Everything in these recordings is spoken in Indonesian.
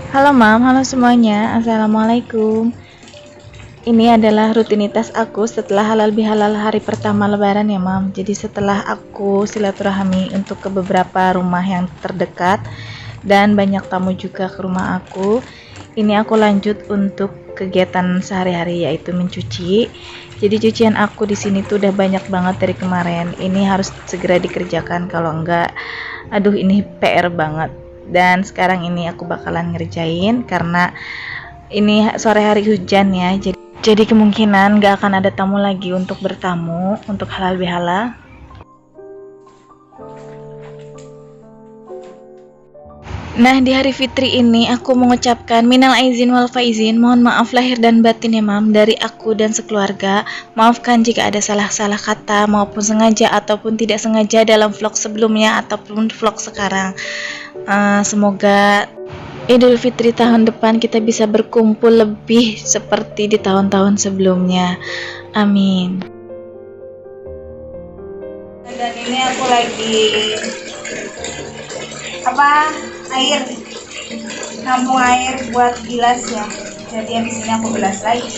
Halo Mam, halo semuanya. Assalamualaikum. Ini adalah rutinitas aku setelah halal bihalal hari pertama lebaran ya Mam. Jadi setelah aku silaturahmi untuk ke beberapa rumah yang terdekat dan banyak tamu juga ke rumah aku, ini aku lanjut untuk kegiatan sehari-hari yaitu mencuci. Jadi cucian aku di sini tuh udah banyak banget dari kemarin. Ini harus segera dikerjakan, kalau enggak aduh ini PR banget. Dan sekarang ini aku bakalan ngerjain karena ini sore hari hujan ya, jadi kemungkinan gak akan ada tamu lagi untuk bertamu untuk halal bihalal. Nah, di hari fitri ini aku mengucapkan minal aizin wal faizin, mohon maaf lahir dan batin ya Mam, dari aku dan sekeluarga. Maafkan jika ada salah-salah kata maupun sengaja ataupun tidak sengaja dalam vlog sebelumnya ataupun vlog sekarang. Semoga Idul Fitri tahun depan kita bisa berkumpul lebih seperti di tahun-tahun sebelumnya. Amin. Dan ini aku lagi air, nampung air buat bilas ya. Jadi habis ini aku bilas lagi.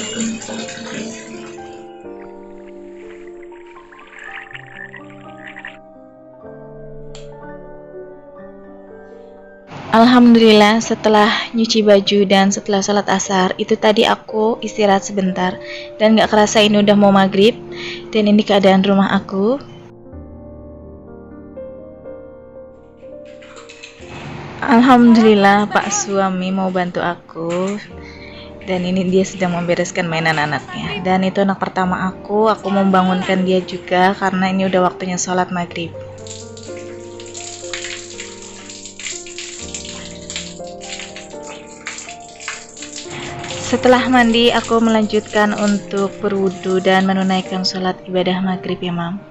Alhamdulillah, setelah nyuci baju dan setelah sholat asar, itu tadi aku istirahat sebentar dan gak kerasa ini udah mau maghrib. Dan ini keadaan rumah aku. Alhamdulillah Pak suami mau bantu aku. Dan ini dia sedang membereskan mainan anaknya. Dan itu anak pertama aku membangunkan dia juga karena ini udah waktunya sholat maghrib. Setelah mandi, aku melanjutkan untuk berwudu dan menunaikan sholat ibadah maghrib ya Mam.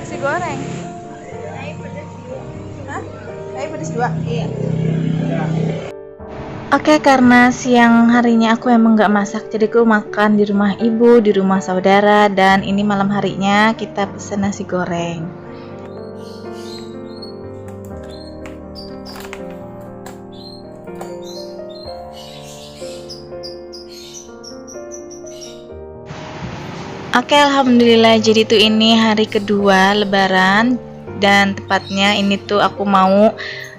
Nasi goreng. Hah? Air pedas 2? Iya. Oke, karena siang harinya aku emang gak masak, jadi aku makan di rumah ibu, di rumah saudara, dan ini malam harinya kita pesen nasi goreng. Oke, alhamdulillah, jadi tuh ini hari kedua lebaran dan tepatnya ini tuh aku mau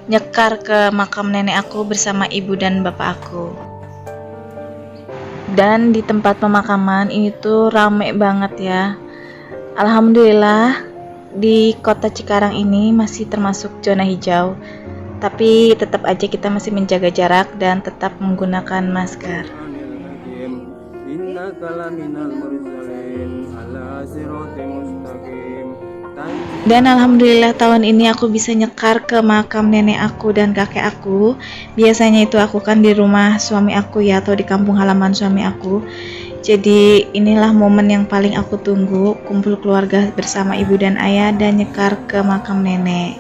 nyekar ke makam nenek aku bersama ibu dan bapak aku. Dan di tempat pemakaman ini tuh rame banget ya. Alhamdulillah di kota Cikarang ini masih termasuk zona hijau, tapi tetap aja kita masih menjaga jarak dan tetap menggunakan masker. Dan alhamdulillah tahun ini aku bisa nyekar ke makam nenek aku dan kakek aku. Biasanya itu aku kan di rumah suami aku ya, atau di kampung halaman suami aku. Jadi inilah momen yang paling aku tunggu, kumpul keluarga bersama ibu dan ayah dan nyekar ke makam nenek.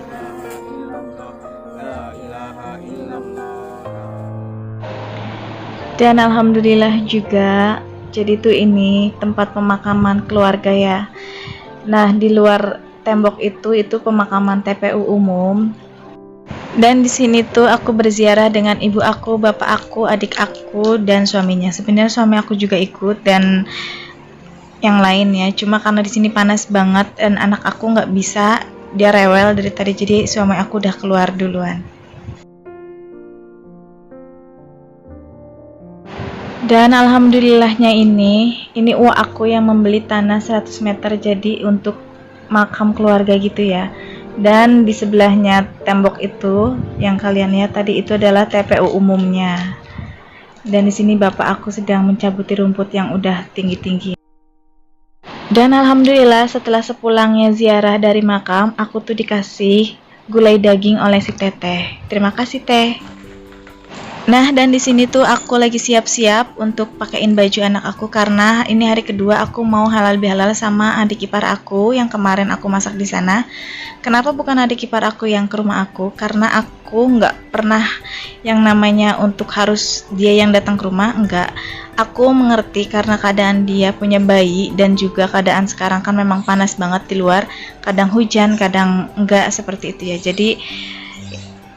Dan alhamdulillah juga, jadi tuh ini tempat pemakaman keluarga ya. Nah, di luar tembok itu pemakaman TPU umum. Dan di sini tuh aku berziarah dengan ibu aku, bapak aku, adik aku, dan suaminya. Sebenarnya suami aku juga ikut dan yang lain ya. Cuma karena di sini panas banget dan anak aku nggak bisa, dia rewel dari tadi, jadi suami aku udah keluar duluan. Dan alhamdulillahnya ini uak aku yang membeli tanah 100 meter jadi untuk makam keluarga gitu ya. Dan di sebelahnya tembok itu yang kalian lihat tadi itu adalah TPU umumnya. Dan di sini bapak aku sedang mencabuti rumput yang udah tinggi-tinggi. Dan alhamdulillah setelah sepulangnya ziarah dari makam, aku tuh dikasih gulai daging oleh si Teteh. Terima kasih Teh. Nah, dan di sini tuh aku lagi siap-siap untuk pakein baju anak aku karena ini hari kedua aku mau halal bihalal sama adik ipar aku yang kemarin aku masak di sana. Kenapa bukan adik ipar aku yang ke rumah aku? Karena aku nggak pernah yang namanya untuk harus dia yang datang ke rumah, enggak. Aku mengerti karena keadaan dia punya bayi dan juga keadaan sekarang kan memang panas banget di luar. Kadang hujan, kadang enggak seperti itu ya. Jadi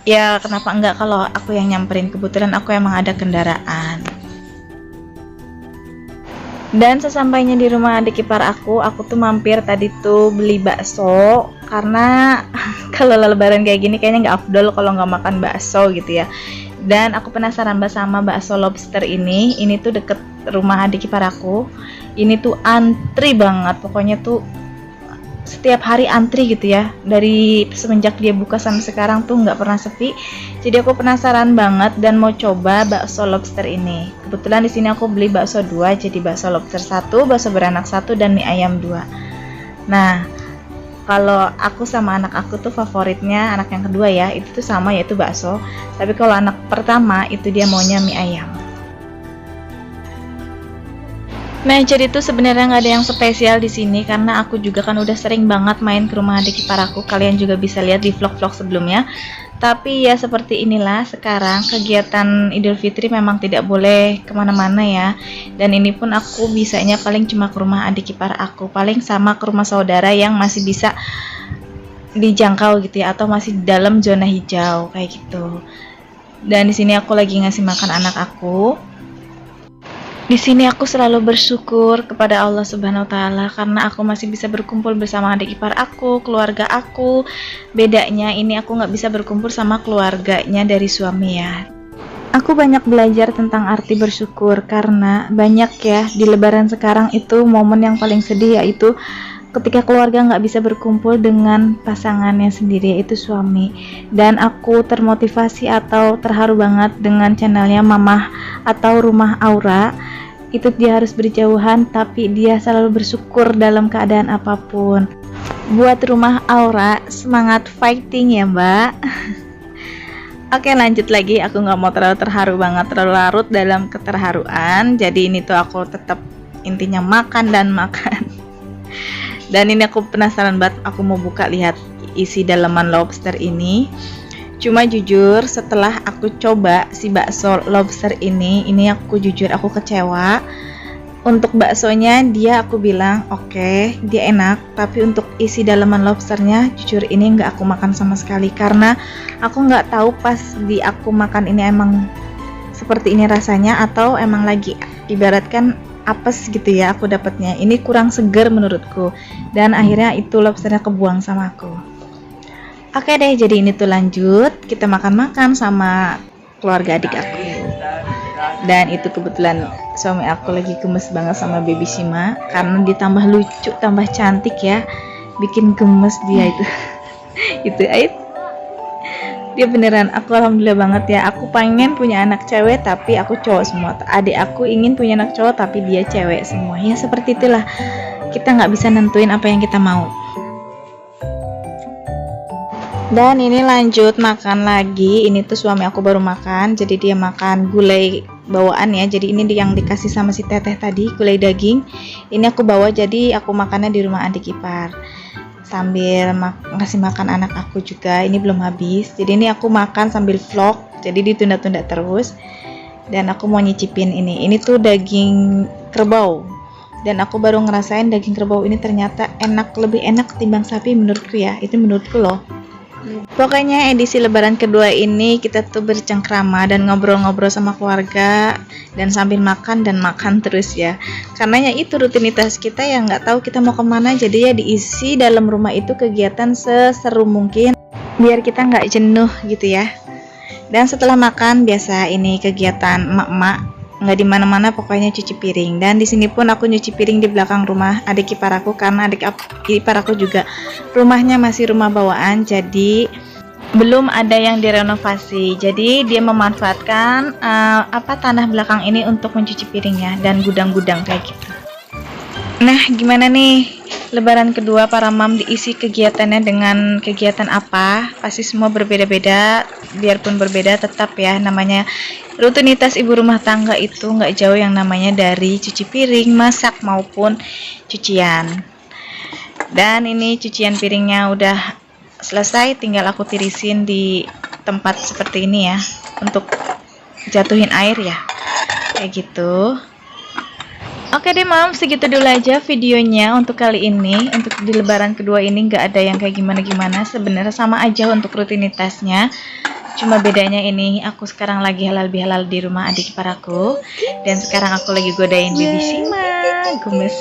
ya kenapa enggak kalau aku yang nyamperin, kebetulan aku emang ada kendaraan. Dan sesampainya di rumah adik ipar aku tuh mampir tadi tuh beli bakso karena kalau lebaran kayak gini kayaknya nggak afdol kalau nggak makan bakso gitu ya. Dan aku penasaran sama bakso lobster ini tuh deket rumah adik ipar aku. Ini tuh antri banget, pokoknya tuh setiap hari antri gitu ya, dari semenjak dia buka sampai sekarang tuh nggak pernah sepi. Jadi aku penasaran banget dan mau coba bakso lobster ini. Kebetulan di sini aku beli bakso 2, jadi bakso lobster 1, bakso beranak 1, dan mie ayam 2. Nah, kalau aku sama anak aku tuh favoritnya anak yang kedua ya, itu tuh sama yaitu bakso. Tapi kalau anak pertama itu dia maunya mie ayam. Nah, jadi tuh sebenarnya nggak ada yang spesial di sini karena aku juga kan udah sering banget main ke rumah adik ipar aku. Kalian juga bisa lihat di vlog-vlog sebelumnya. Tapi ya seperti inilah sekarang kegiatan Idul Fitri memang tidak boleh kemana-mana ya. Dan ini pun aku bisanya paling cuma ke rumah adik ipar aku, paling sama ke rumah saudara yang masih bisa dijangkau gitu ya, atau masih di dalam zona hijau kayak gitu. Dan di sini aku lagi ngasih makan anak aku. Di sini aku selalu bersyukur kepada Allah Subhanahu wa taala karena aku masih bisa berkumpul bersama adik ipar aku, keluarga aku. Bedanya ini aku nggak bisa berkumpul sama keluarganya dari suami ya. Aku banyak belajar tentang arti bersyukur karena banyak ya di lebaran sekarang itu momen yang paling sedih, yaitu ketika keluarga nggak bisa berkumpul dengan pasangannya sendiri, yaitu suami. Dan aku termotivasi atau terharu banget dengan channelnya Mamah atau Rumah Aura. Itu dia harus berjauhan tapi dia selalu bersyukur dalam keadaan apapun. Buat Rumah Aura, semangat fighting ya mbak. Oke, lanjut lagi, aku nggak mau terlalu terharu banget, terlalu larut dalam keterharuan. Jadi ini tuh aku tetap intinya makan dan makan. Dan ini aku penasaran banget, aku mau buka lihat isi dalaman lobster ini. Cuma jujur setelah aku coba si bakso lobster ini aku jujur aku kecewa. Untuk baksonya dia aku bilang oke, dia enak, tapi untuk isi dalaman lobsternya jujur ini nggak aku makan sama sekali karena aku nggak tahu pas di aku makan ini emang seperti ini rasanya atau emang lagi ibaratkan apes gitu ya aku dapatnya. Ini kurang seger menurutku dan akhirnya itu lobsternya kebuang sama aku. Oke deh, jadi ini tuh lanjut kita makan-makan sama keluarga adik aku. Dan itu kebetulan suami aku lagi gemes banget sama baby Shima karena ditambah lucu, tambah cantik ya, bikin gemes dia itu. Itu dia beneran, aku alhamdulillah banget ya. Aku pengen punya anak cewek tapi aku cowok semua. Adik aku ingin punya anak cowok tapi dia cewek semua. Ya seperti itulah, kita nggak bisa nentuin apa yang kita mau. Dan ini lanjut makan lagi. Ini tuh suami aku baru makan, jadi dia makan gulai bawaan ya. Jadi ini yang dikasih sama si teteh tadi, gulai daging. Ini aku bawa, jadi aku makannya di rumah adik ipar sambil ngasih makan anak aku juga. Ini belum habis, jadi ini aku makan sambil vlog, jadi ditunda-tunda terus. Dan aku mau nyicipin ini tuh daging kerbau. Dan aku baru ngerasain daging kerbau ini ternyata enak, lebih enak ketimbang sapi menurutku ya. Itu menurutku loh. Pokoknya edisi lebaran kedua ini kita tuh bercengkrama dan ngobrol-ngobrol sama keluarga dan sambil makan dan makan terus ya. Karena ya itu rutinitas kita yang nggak tahu kita mau kemana, jadi ya diisi dalam rumah itu kegiatan seseru mungkin biar kita nggak jenuh gitu ya. Dan setelah makan biasa ini kegiatan emak-emak nggak di mana-mana, pokoknya cuci piring. Dan di sini pun aku nyuci piring di belakang rumah adik ipar aku karena adik ipar aku juga rumahnya masih rumah bawaan, jadi belum ada yang direnovasi. Jadi dia memanfaatkan tanah belakang ini untuk mencuci piringnya dan gudang-gudang kayak gitu. Nah, gimana nih Lebaran kedua para mam diisi kegiatannya dengan kegiatan apa? Pasti semua berbeda-beda. Biarpun berbeda tetap ya namanya rutinitas ibu rumah tangga itu nggak jauh yang namanya dari cuci piring, masak maupun cucian. Dan ini cucian piringnya udah selesai, tinggal aku tirisin di tempat seperti ini ya untuk jatuhin air ya, kayak gitu. Oke deh mam, segitu dulu aja videonya untuk kali ini. Untuk di lebaran kedua ini nggak ada yang kayak gimana-gimana, sebenarnya sama aja untuk rutinitasnya. Cuma bedanya ini aku sekarang lagi halal bihalal di rumah adik iparaku, dan sekarang aku lagi godain Bibi Sima, gemes.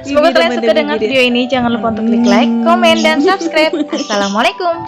Semoga kalian suka dengan video ini. Jangan lupa untuk klik like, komen, dan subscribe. Assalamualaikum.